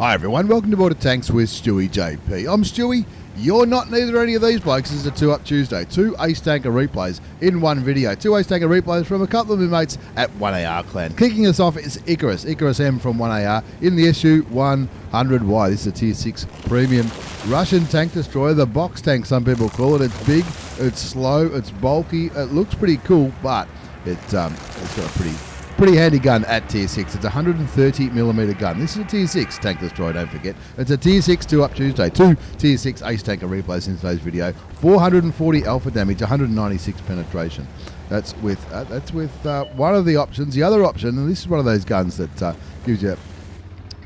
Hi everyone, welcome to Board of Tanks with stewiejp. I'm Stewie. You're not neither any of these blokes. This is a 2-Up Tuesday. 2 Ace Tanker replays in one video. 2 Ace Tanker replays from a couple of my mates at 1AR Clan. Kicking us off is Icarus M from 1AR in the SU100Y. This is a Tier 6 premium Russian tank destroyer. The box tank, some people call it. It's big, it's slow, it's bulky. It looks pretty cool, but it's got a pretty handy gun at Tier 6. It's a 130mm gun. This is a Tier 6 tank destroyer, don't forget. It's a Tier 6 2-Up Tuesday. 2 Tier 6 Ace Tanker replays in today's video. 440 alpha damage, 196 penetration. That's with one of the options. The other option, and this is one of those guns that gives you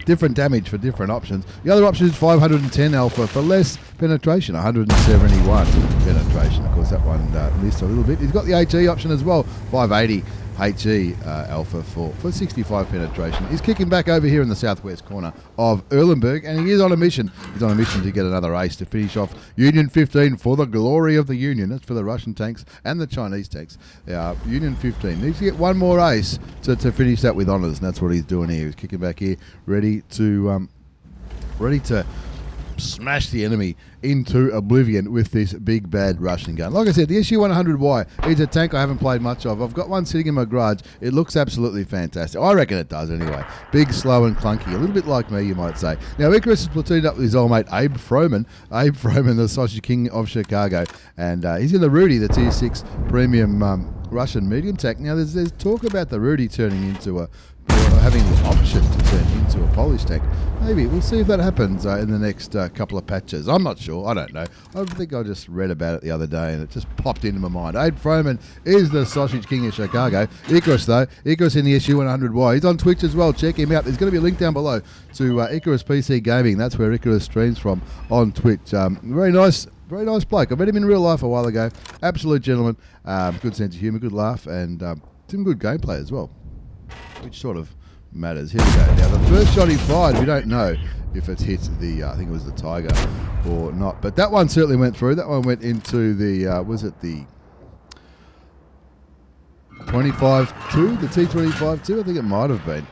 different damage for different options. The other option is 510 alpha for less penetration, 171 penetration. Of course, that one missed a little bit. He's got the HE option as well, 580 HE alpha for 65 penetration. He's kicking back over here in the southwest corner of Erlenberg, and he is on a mission. He's on a mission to get another ace to finish off Union 15 for the glory of the Union. That's for the Russian tanks and the Chinese tanks. Union 15 needs to get one more ace to finish that with honours, and that's what he's doing here. He's kicking back here, ready to smash the enemy into oblivion with this big bad Russian gun. Like I said, the SU100Y is a tank I haven't played much of. I've got one sitting in my garage. It looks absolutely fantastic. I reckon it does anyway. Big, slow and clunky. A little bit like me, you might say. Now, Icarus is platooned up with his old mate Abe Froman. Abe Froman, the Sausage King of Chicago. And he's in the RØDE, the Tier 6 premium Russian medium tank. Now, there's talk about the RØDE turning into having the option to turn into a Polish tank. Maybe. We'll see if that happens in the next couple of patches. I'm not sure. I don't know. I think I just read about it the other day and it just popped into my mind. Abe Froman is the Sausage King of Chicago. Icarus, though. Icarus in the SU100Y. He's on Twitch as well. Check him out. There's going to be a link down below to Icarus PC Gaming. That's where Icarus streams from on Twitch. Very nice bloke. I met him in real life a while ago. Absolute gentleman. Good sense of humour, good laugh, and some good gameplay as well, which sort of matters. Here we go. Now, the first shot he fired, we don't know if it's hit the, I think it was the Tiger or not, but that one certainly went through. That one went into the, was it the 25-2, the T75-2? I think it might have been.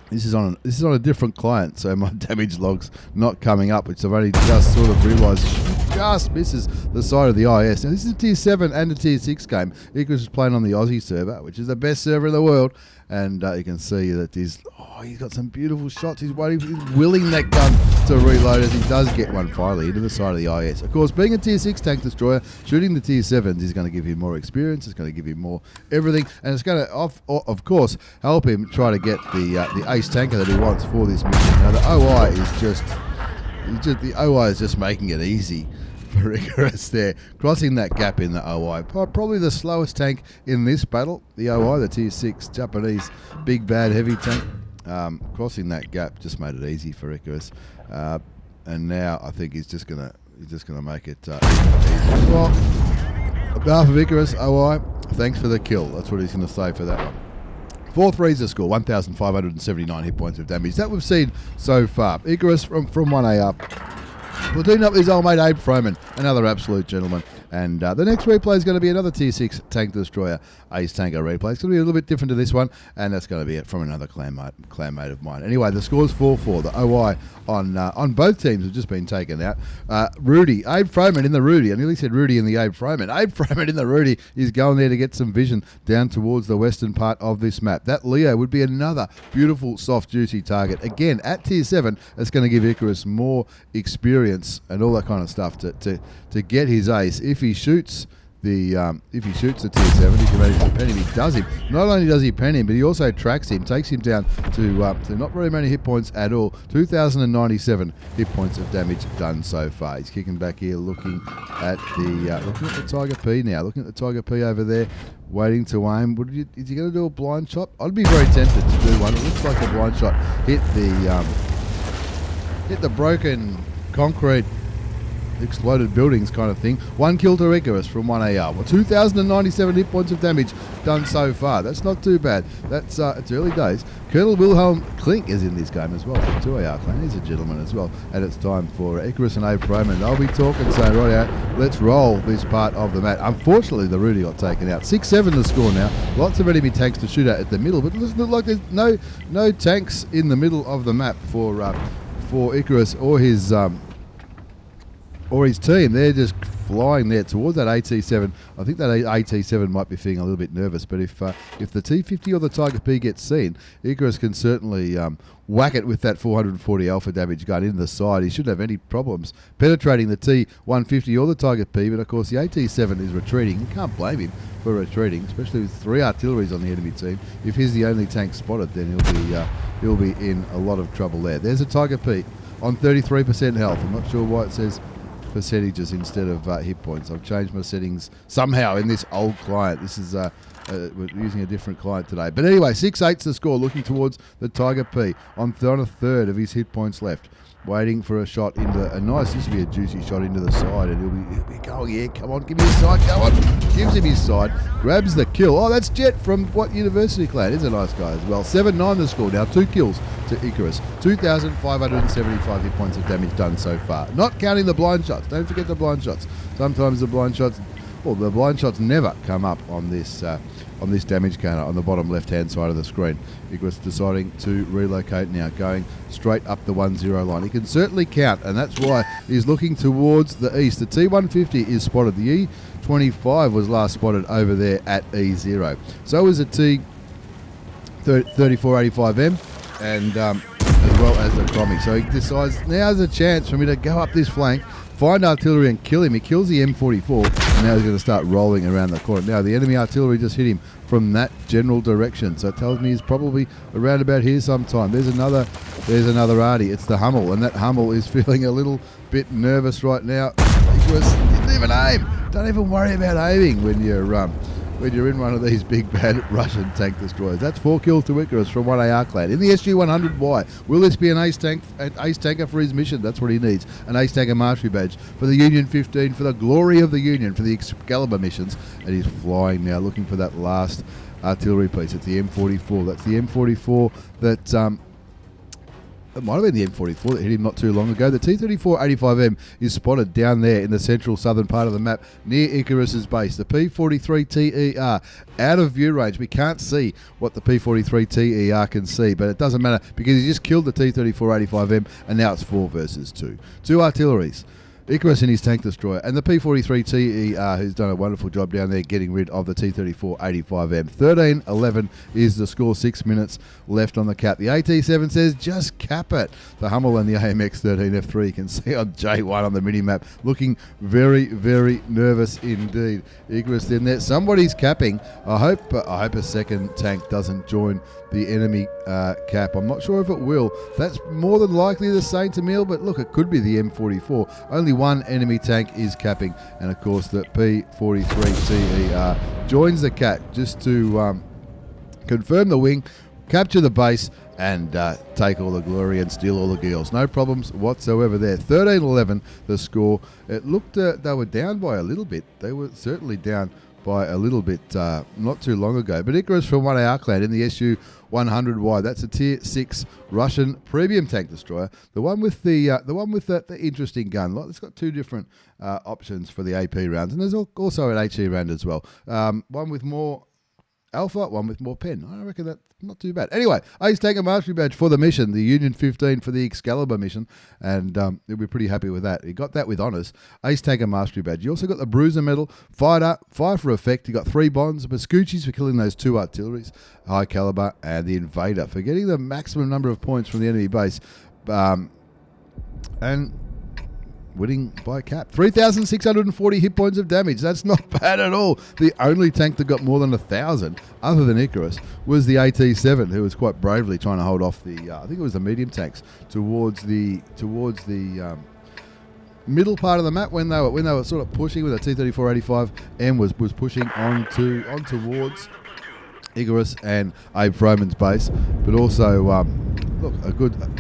This is on a different client, so my damage log's not coming up, which I've only just sort of realised just misses the side of the IS. Now, this is a Tier 7 and a Tier 6 game. Icarus is playing on the Aussie server, which is the best server in the world, and you can see that he's got some beautiful shots. He's willing that gun to reload as he does get one finally into the side of the IS. Of course, being a Tier 6 tank destroyer, shooting the Tier 7s is going to give him more experience, it's going to give him more everything, and it's going to, of course, help him try to get the ace tanker that he wants for this mission. Now, the OI is just making it easy for Icarus there, crossing that gap in the OI. Probably the slowest tank in this battle, the OI, the Tier 6 Japanese big bad heavy tank. Crossing that gap just made it easy for Icarus, and now I think he's just gonna make it easy. Well, on behalf of Icarus, OI, thanks for the kill. That's what he's gonna say for that one. 4-3's the score, 1,579 hit points of damage that we've seen so far. Icarus from 1AR. Platoon up his old mate Abe Froman, another absolute gentleman. And the next replay is going to be another Tier 6 tank destroyer Ace Tanker replay. It's going to be a little bit different to this one, and that's going to be it from another clanmate of mine. Anyway, the score's 4-4. The OI on both teams have just been taken out. RØDE, Abe Froman in the RØDE. I nearly said Rudy in the Abe Froman. Abe Froman in the RØDE is going there to get some vision down towards the western part of this map. That Leo would be another beautiful, soft, juicy target. Again, at Tier 7, it's going to give Icarus more experience and all that kind of stuff to get his ace. If he shoots the Tier 7, he can manage to pen him. He does him. Not only does he pen him, but he also tracks him, takes him down to not very many hit points at all. 2,097 hit points of damage done so far. He's kicking back here, looking at the Tiger P now. Looking at the Tiger P over there, waiting to aim. Is he going to do a blind shot? I'd be very tempted to do one. It looks like a blind shot. Hit the broken concrete exploded buildings kind of thing. 1 kill to Icarus from 1AR. Well, 2,097 hit points of damage done so far. That's not too bad. That's it's early days. Colonel Wilhelm Klink is in this game as well from 2AR Clan. He's a gentleman as well. And it's time for Icarus and Abe Froman. They'll be talking, saying, right out, let's roll this part of the map. Unfortunately, the RØDE got taken out. 6-7 the score now. Lots of enemy tanks to shoot at the middle, but it doesn't look like there's no tanks in the middle of the map for for Icarus or his team. They're just flying there towards that AT7. I think that AT7 might be feeling a little bit nervous, but if the T50 or the Tiger P gets seen, Icarus can certainly whack it with that 440 alpha damage gun into the side. He shouldn't have any problems penetrating the T150 or the Tiger P, but of course the AT7 is retreating. You can't blame him for retreating, especially with 3 artilleries on the enemy team. If he's the only tank spotted, then he'll be in a lot of trouble there. There's a Tiger P on 33% health. I'm not sure why it says percentages instead of hit points. I've changed my settings somehow in this old client. This is we're using a different client today. But anyway, 6-8's the score, looking towards the Tiger P on a third of his hit points left. Waiting for a shot into this will be a juicy shot into the side, and he'll be going, yeah, come on, give me his side, go on. Gives him his side, grabs the kill. Oh, that's Jet from what University Clan? He's a nice guy as well. 7-9 the score now, 2 kills to Icarus. 2,575 hit points of damage done so far. Not counting the blind shots. Don't forget the blind shots. Sometimes the blind shots, the blind shots never come up on this damage counter on the bottom left-hand side of the screen. Icarus deciding to relocate now, going straight up the 1-0 line. He can certainly count, and that's why he's looking towards the east. The T150 is spotted. The E25 was last spotted over there at E0. So is the T3485M, and as well as the Cromi. So he decides, now's a chance for me to go up this flank, find artillery and kill him. He kills the M44, and now he's going to start rolling around the corner. Now the enemy artillery just hit him from that general direction, so it tells me he's probably around about here sometime. There's another arty. It's the Hummel, and that Hummel is feeling a little bit nervous right now. Icarus didn't even aim. Don't even worry about aiming when you're in one of these big bad Russian tank destroyers. That's 4 kills to Icarus from 1AR clan. In the SU100Y, will this be an ace tanker for his mission? That's what he needs. An ace tanker mastery badge for the Union 15, for the glory of the Union, for the Excalibur missions. And he's flying now, looking for that last artillery piece. It's the M44. That's the M44 that... it might have been the M44 that hit him not too long ago. The T3485M is spotted down there in the central southern part of the map near Icarus's base. The P43TER out of view range. We can't see what the P43TER can see, but it doesn't matter because he just killed the T3485M, and now it's 4 versus 2. 2 artilleries. Icarus in his tank destroyer, and the P43TER, who's done a wonderful job down there getting rid of the T3485M. 13-11 is the score, 6 minutes left on the cap. The AT7 says, just cap it. The Hummel and the AMX-13F3 you can see on J1 on the mini-map, looking very, very nervous indeed. Icarus in there. Somebody's capping. I hope a second tank doesn't join the enemy cap. I'm not sure if it will. That's more than likely the Saint Emil, but look, it could be the M44. Only one enemy tank is capping, and of course the P43TER joins the cap just to confirm the wing, capture the base, and take all the glory and steal all the girls. No problems whatsoever there. 13-11 the score. It looked they were down by a little bit. They were certainly down by a little bit not too long ago. But Icarus from 1AR clan in the SU100Y. That's a tier 6 Russian premium tank destroyer. The one with the interesting gun. It's got 2 different options for the AP rounds, and there's also an HE round as well. One with more alpha, one with more pen. I reckon that's not too bad. Anyway, Ace Tanker Mastery Badge for the mission, the Union 15 for the Excalibur mission, and you'll be pretty happy with that. He got that with honours. Ace Tanker Mastery Badge. You also got the Bruiser Medal, Fighter, Fire for Effect. You got 3 bonds, Pascucci's for killing those 2 artilleries, High Caliber, and the Invader for getting the maximum number of points from the enemy base. And winning by cap. 3,640 hit points of damage. That's not bad at all. The only tank that got more than 1,000, other than Icarus, was the AT7, who was quite bravely trying to hold off the, I think it was the medium tanks, towards the middle part of the map when they were sort of pushing with a T3485M was pushing on towards Icarus and Abe Froman's base, but also look,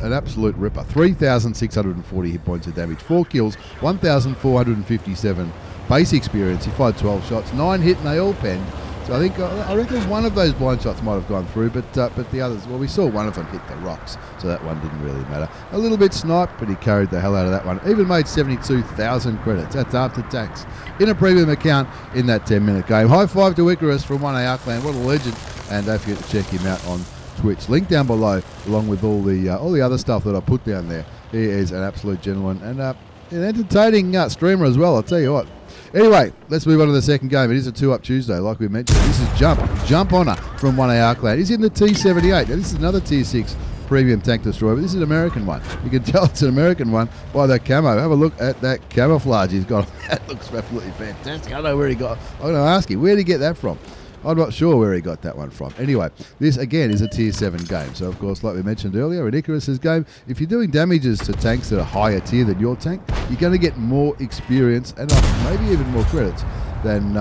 an absolute ripper. 3,640 hit points of damage, 4 kills, 1,457 base experience. He fired 12 shots, 9 hit, and they all penned. So I reckon one of those blind shots might have gone through, but the others, well, we saw one of them hit the rocks, so that one didn't really matter. A little bit sniped, but he carried the hell out of that one. Even made 72,000 credits. That's after tax in a premium account in that 10-minute game. High five to Icarus from 1AR clan. What a legend! And don't forget to check him out on Twitch. Link down below, along with all the other stuff that I put down there He is an absolute gentleman and an entertaining streamer as well, I'll tell you what. Anyway, let's move on to the second game. It is a 2-up Tuesday, like we mentioned. This is Jumphoner from 1AR Clan. He's in the T78. Now, this is another Tier 6 premium tank destroyer, but this is an American one. You can tell it's an American one by that camo. Have a look at that camouflage he's got. That looks absolutely fantastic. I don't know where he got. I'm going to ask him, where did he get that from? I'm not sure where he got that one from. Anyway, this again is a Tier 7 game. So, of course, like we mentioned earlier, in Icarus's game, if you're doing damages to tanks that are higher tier than your tank, you're going to get more experience and maybe even more credits than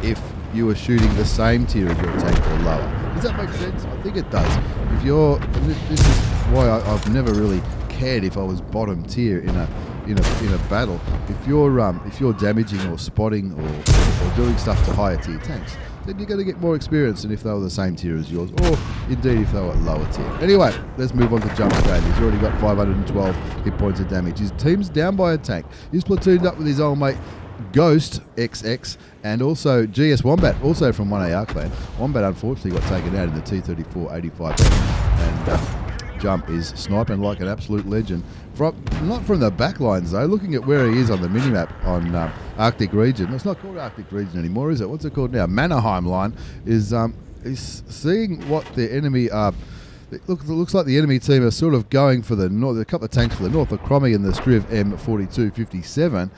if you were shooting the same tier as your tank or lower. Does that make sense? I think it does. If you're, this is why I've never really cared if I was bottom tier in a battle. If you're damaging or spotting or doing stuff to higher tier tanks, then you're going to get more experience than if they were the same tier as yours, or indeed if they were lower tier. Anyway, let's move on to Jump's game. He's already got 512 hit points of damage. His team's down by a tank. He's platooned up with his old mate Ghost XX and also GS Wombat, also from 1AR Clan. Wombat unfortunately got taken out in the T34 85 and Jump is sniping like an absolute legend. Not from the back lines though, looking at where he is on the minimap on Arctic region. It's not called Arctic region anymore, is it? What's it called now? Mannerheim line is seeing what the enemy are. It looks like the enemy team are sort of going for the north. A couple of tanks for the north, the Crommy and the Striv M4257.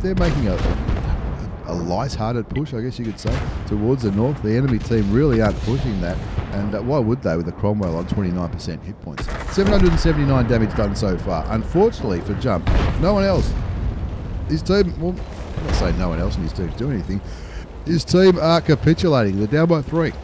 They're making a light-hearted push, I guess you could say, towards the north. The enemy team really aren't pushing that, and why would they with the Cromwell on 29% hit points? 779 damage done so far. Unfortunately for Jump, no one else. His team, well, I'm not saying no one else in his team's doing anything. His team are capitulating. They're down by 3.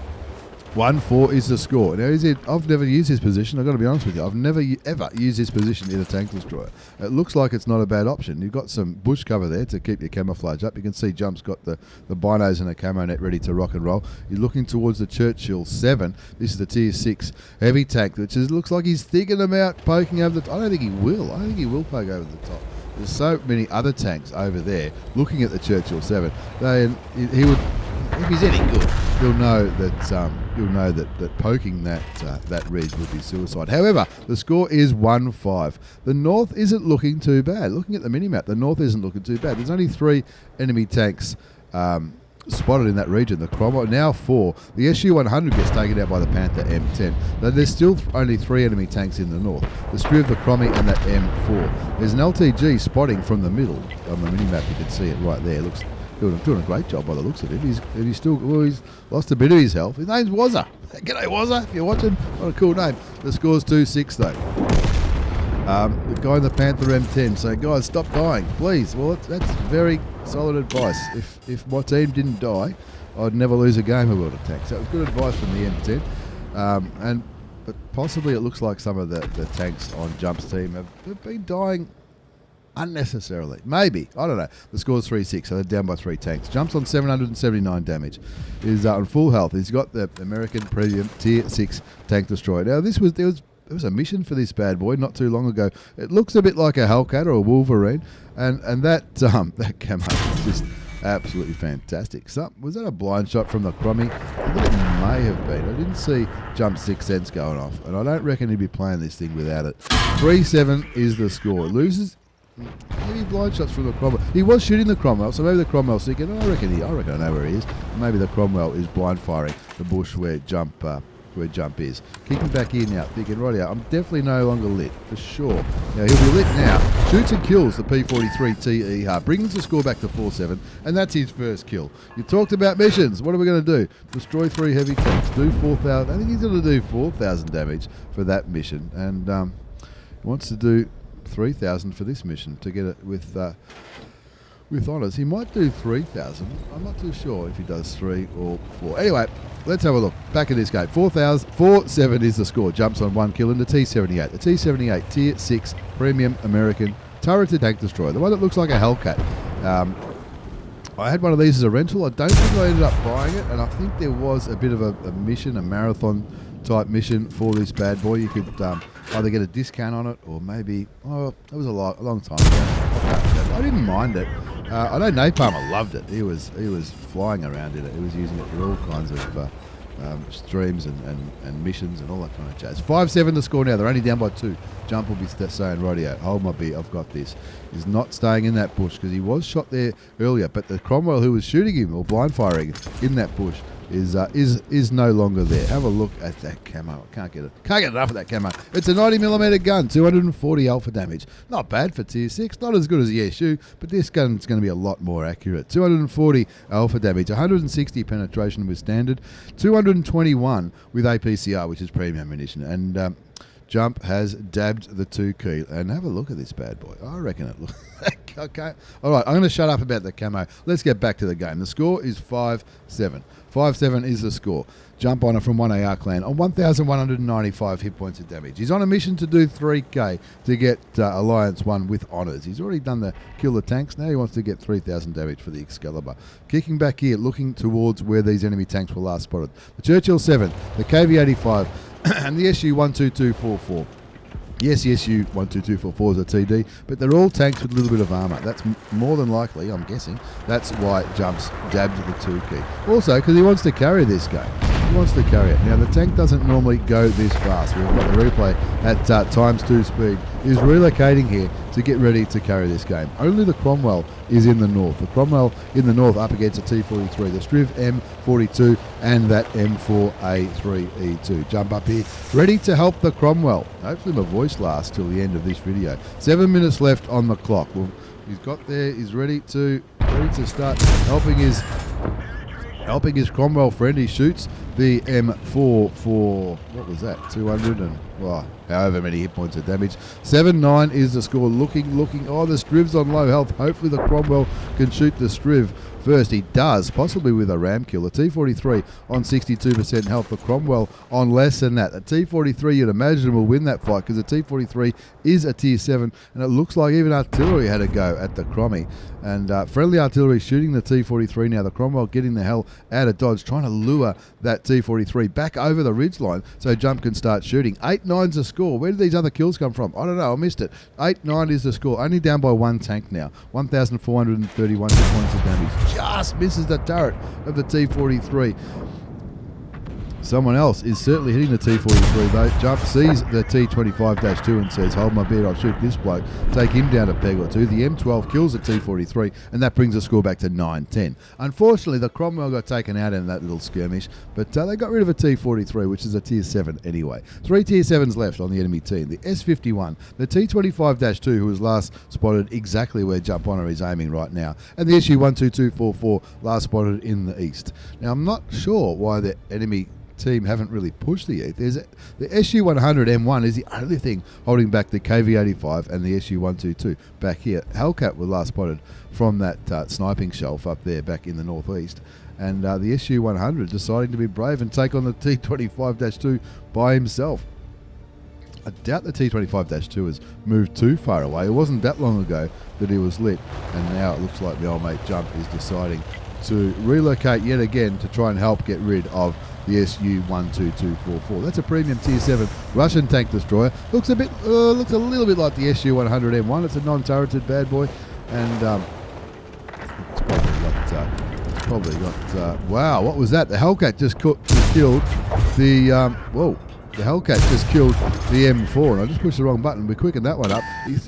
1-4 is the score. Now, I've never used his position. I've got to be honest with you. I've never ever used his position in a tank destroyer. It looks like it's not a bad option. You've got some bush cover there to keep your camouflage up. You can see Jump's got the binos and a camo net ready to rock and roll. You're looking towards the Churchill 7. This is the Tier 6 heavy tank, which looks like he's thinking about poking over the top. I don't think he will. I don't think he will poke over the top. There's so many other tanks over there looking at the Churchill 7. He would, if he's any good, you'll know that poking that ridge would be suicide. However, the score is 1-5. The north isn't looking too bad. Looking at the minimap, the north isn't looking too bad. There's only 3 enemy tanks spotted in that region. The Cromwell, now 4. The SU100 gets taken out by the Panther M10. But there's still only 3 enemy tanks in the north. The Striv, the Crommy, and that M4. There's an LTG spotting from the middle on the minimap. You can see it right there. It looks doing a great job by the looks of it. He's lost a bit of his health. His name's Wazza. G'day Wazza, if you're watching. What a cool name. The score's 2-6 though. The guy in the Panther M10 saying, guys, stop dying, please. Well, that's very solid advice. If my team didn't die, I'd never lose a game of World of Tanks. So it was good advice from the M10. But possibly it looks like some of the tanks on Jump's team have been dying unnecessarily. Maybe. I don't know. The score's 3-6, so they're down by 3 tanks. Jumps on 779 damage. Is on full health. He's got the American Premium Tier 6 tank destroyer. Now, there was a mission for this bad boy not too long ago. It looks a bit like a Hellcat or a Wolverine, and that camo is just absolutely fantastic. So, was that a blind shot from the Crommy? I think it may have been. I didn't see Jump's 6 cents going off, and I don't reckon he'd be playing this thing without it. 3-7 is the score. Loses maybe blind shots from the Cromwell. He was shooting the Cromwell, so maybe the Cromwell's thinking, I reckon I know where he is. Maybe the Cromwell is blind firing the bush where Jump is. Kicking back in now, thinking, right out, I'm definitely no longer lit, for sure. Now, he'll be lit now. Shoots and kills the P43 TE, brings the score back to 4-7, and that's his first kill. You talked about missions. What are we going to do? Destroy 3 heavy tanks, do 4,000. I think he's going to do 4,000 damage for that mission, and he wants to do 3,000 for this mission to get it with honours. He might do 3,000. I'm not too sure if he does 3 or 4. Anyway, let's have a look. Back in this game. 4-7 is the score. Jumps on 1 kill in the T78. The T78 Tier 6 Premium American turreted tank destroyer. The one that looks like a Hellcat. I had one of these as a rental. I don't think I ended up buying it, and I think there was a bit of a mission, a marathon type mission for this bad boy. You could either get a discount on it, or maybe that was a long time ago. I didn't mind it. I know Napalm loved it. He was flying around in it. He was using it for all kinds of streams and missions and all that kind of jazz. 5-7 the score now. They're only down by 2. Jump will be saying, rightio, hold my beer, I've got this. He's not staying in that bush because he was shot there earlier, but the Cromwell who was shooting him or blind firing in that bush is no longer there. Have a look at that camo. Can't get enough of that camo. It's a 90mm gun, 240 alpha damage. Not bad for tier 6. Not as good as the SU, but this gun's going to be a lot more accurate. 240 alpha damage, 160 penetration with standard, 221 with APCR, which is premium ammunition, and Jump has dabbed the 2 key. And have a look at this bad boy. I reckon it looks... Okay. All right, I'm going to shut up about the camo. Let's get back to the game. The score is 5-7. 5-7 is the score. Jump Honor from 1AR Clan on 1,195 hit points of damage. He's on a mission to do 3k to get Alliance 1 with honours. He's already done the kill the tanks. Now he wants to get 3,000 damage for the Excalibur. Kicking back here, looking towards where these enemy tanks were last spotted. The Churchill 7, the KV-85, and the SU12244. Yes, SU12244 is a TD, but they're all tanks with a little bit of armour. That's more than likely, I'm guessing, that's why Jump's dabbed the 2 key. Also, because he wants to carry this game. He wants to carry it. Now, the tank doesn't normally go this fast. We've got the replay at ×2 speed. He's relocating here to get ready to carry this game. Only the Cromwell is in the north. The Cromwell in the north up against a T43, the Striv M42 and that M4A3E2. Jump up here, ready to help the Cromwell. Hopefully my voice lasts till the end of this video. 7 minutes left on the clock. Well, he's got there, he's ready to start helping his Cromwell friend. He shoots the M4 for, what was that, 200 and, well, however many hit points of damage. 7-9 is the score. Looking. Oh, the Striv's on low health. Hopefully the Cromwell can shoot the Striv first. He does, possibly with a ram kill. The T43 on 62% health. The Cromwell on less than that. The T43, you'd imagine, will win that fight because the T43 is a tier 7, and it looks like even artillery had a go at the Crommy. And friendly artillery shooting the T43 now. The Cromwell getting the hell out of dodge, trying to lure that T43 back over the ridgeline so Jump can start shooting. 8-9's the score. Where did these other kills come from? I don't know. I missed it. 8-9 is the score. Only down by 1 tank now. 1,431 hit points of damage. Just misses the turret of the T43. Someone else is certainly hitting the T43 though. Jump sees the T25-2 and says, hold my beer, I'll shoot this bloke. Take him down a peg or two. The M12 kills the T43 and that brings the score back to 9-10. Unfortunately, the Cromwell got taken out in that little skirmish, but they got rid of a T43, which is a tier 7 anyway. 3 tier 7s left on the enemy team. The S51, the T25-2, who was last spotted exactly where Jump Honor is aiming right now, and the SU12244 last spotted in the east. Now, I'm not sure why the enemy team haven't really pushed the east. The SU100M1 is the only thing holding back the KV-85 and the SU122 back here. Hellcat were last spotted from that sniping shelf up there back in the northeast, and the SU100 deciding to be brave and take on the T25-2 by himself. I doubt the T25-2 has moved too far away. It wasn't that long ago that he was lit, and now it looks like the old mate Jump is deciding to relocate yet again to try and help get rid of the SU12244. That's a premium tier 7 Russian tank destroyer. Looks a little bit like the SU100M1. It's a non-turreted bad boy, and it's probably got. Wow, what was that? The Hellcat just killed the. The Hellcat just killed the M4, and I just pushed the wrong button. We quickened that one up.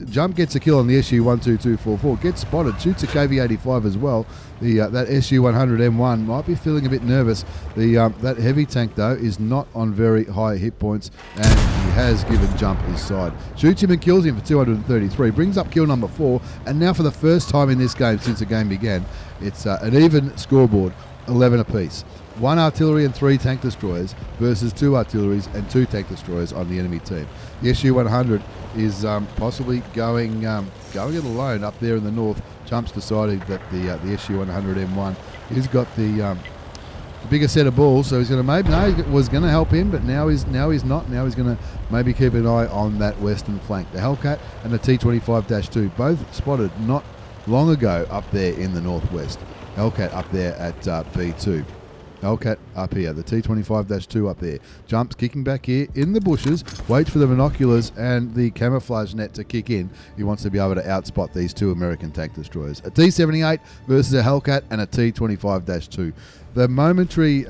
Jump gets a kill on the SU12244, gets spotted, shoots a KV-85 as well. That SU100M1 might be feeling a bit nervous. That heavy tank, though, is not on very high hit points, and he has given Jump his side. Shoots him and kills him for 233, brings up kill number 4, and now for the first time in this game since the game began, it's an even scoreboard, 11 apiece. 1 artillery and 3 tank destroyers versus 2 artilleries and 2 tank destroyers on the enemy team. The SU-100 is possibly going it alone up there in the north. Jump's decided that the SU-100M1 has got the bigger set of balls, so he's going to he was going to help him, but now he's not. Now he's going to maybe keep an eye on that western flank. The Hellcat and the T25-2 both spotted not long ago up there in the northwest. Hellcat up there at B2. Hellcat up here, the T25-2 up there. Jumps kicking back here in the bushes, waits for the binoculars and the camouflage net to kick in. He wants to be able to outspot these 2 American tank destroyers. A T78 versus a Hellcat and a T25-2. The momentary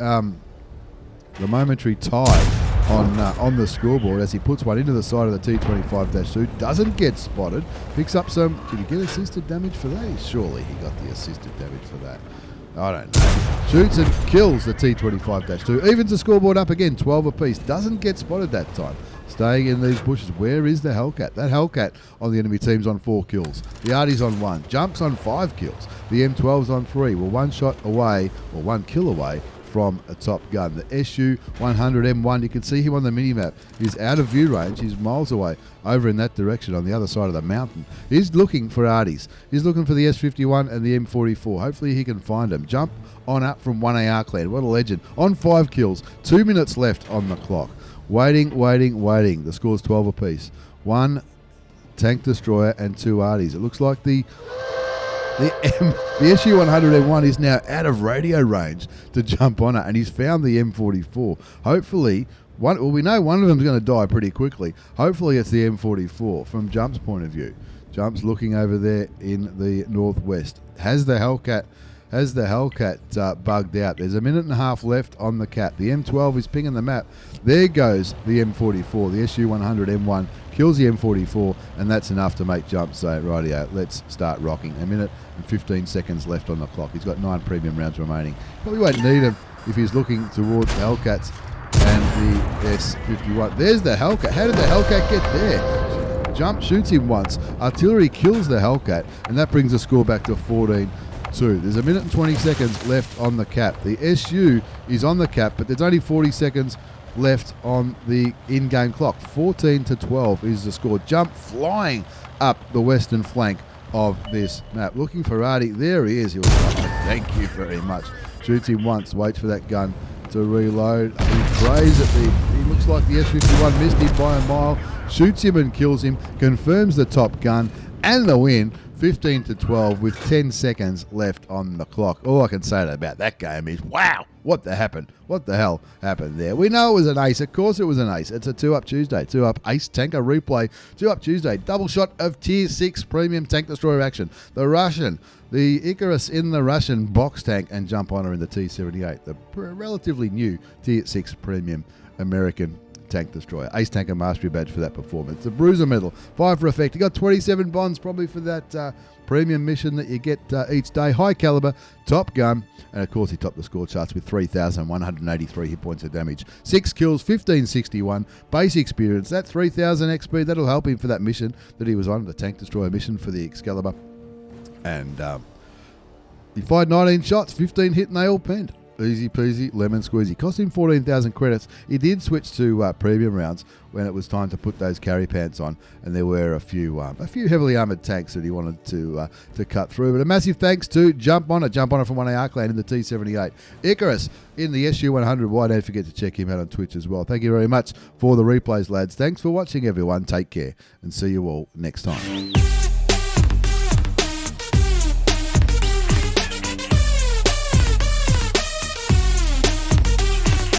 the momentary tie on the scoreboard as he puts one into the side of the T25-2. Doesn't get spotted. Picks up some... Did he get assisted damage for that? Surely he got the assisted damage for that. I don't know. Shoots and kills the T25-2. Evens the scoreboard up again, 12 apiece. Doesn't get spotted that time. Staying in these bushes. Where is the Hellcat? That Hellcat on the enemy team's on 4 kills. The Artie's on 1. Jump's on 5 kills. The M12's on 3. We're 1 shot away, or 1 kill away from a top gun. The SU100Y, you can see him on the minimap. He's out of view range. He's miles away over in that direction on the other side of the mountain. He's looking for Arties. He's looking for the S51 and the M44. Hopefully he can find them. Jump on up from 1AR clan. What a legend. On 5 kills. 2 minutes left on the clock. Waiting. The score's 12 apiece. 1 tank destroyer and 2 Arties. It looks like the SU100Y is now out of radio range to jump on it, and he's found the M44. Hopefully, we know one of them's going to die pretty quickly. Hopefully it's the M44 from Jump's point of view. Jump's looking over there in the northwest. Has the Hellcat bugged out? There's a minute and a half left on the cat. The M12 is pinging the map. There goes the M44. The SU100Y kills the M44, and that's enough to make Jump say, rightio, let's start rocking. A minute and 15 seconds left on the clock. He's got 9 premium rounds remaining. Probably won't need him if he's looking towards the Hellcats and the S51. There's the Hellcat. How did the Hellcat get there? Jump shoots him once. Artillery kills the Hellcat, and that brings the score back to 14-2. There's a minute and 20 seconds left on the cap. The SU is on the cap, but there's only 40 seconds left on the in-game clock. 14-12 is the score. Jump flying up the western flank of this map. Looking for Artie. There he is. He was like, thank you very much. Shoots him once. Waits for that gun to reload. He prays at he looks like the S51 missed him by a mile. Shoots him and kills him. Confirms the top gun and the win. 15-12 with 10 seconds left on the clock. All I can say about that game is, wow, what the hell happened there? We know it was an ace. Of course it was an ace. It's a 2-up Tuesday. 2-up ace tanker replay. 2-up Tuesday. Double shot of tier 6 premium tank destroyer action. The Russian, the Icarus in the Russian box tank, and Jumphoner in the T78. The relatively new tier 6 premium American tank destroyer. Ace Tanker Mastery Badge for that performance. The Bruiser Medal, 5 for effect. He got 27 bonds probably for that premium mission that you get each day. High caliber, top gun, and of course he topped the score charts with 3,183 hit points of damage. 6 kills, 1561, base experience. That 3,000 XP, that'll help him for that mission that he was on, the tank destroyer mission for the Excalibur. And he fired 19 shots, 15 hit, and they all penned. Easy peasy, lemon squeezy. Cost him 14,000 credits. He did switch to premium rounds when it was time to put those carry pants on, and there were a few heavily armoured tanks that he wanted to cut through. But a massive thanks to Jumphoner from 1AR clan in the T78. Icarus in the SU100Y. Don't forget to check him out on Twitch as well. Thank you very much for the replays, lads. Thanks for watching, everyone. Take care, and see you all next time.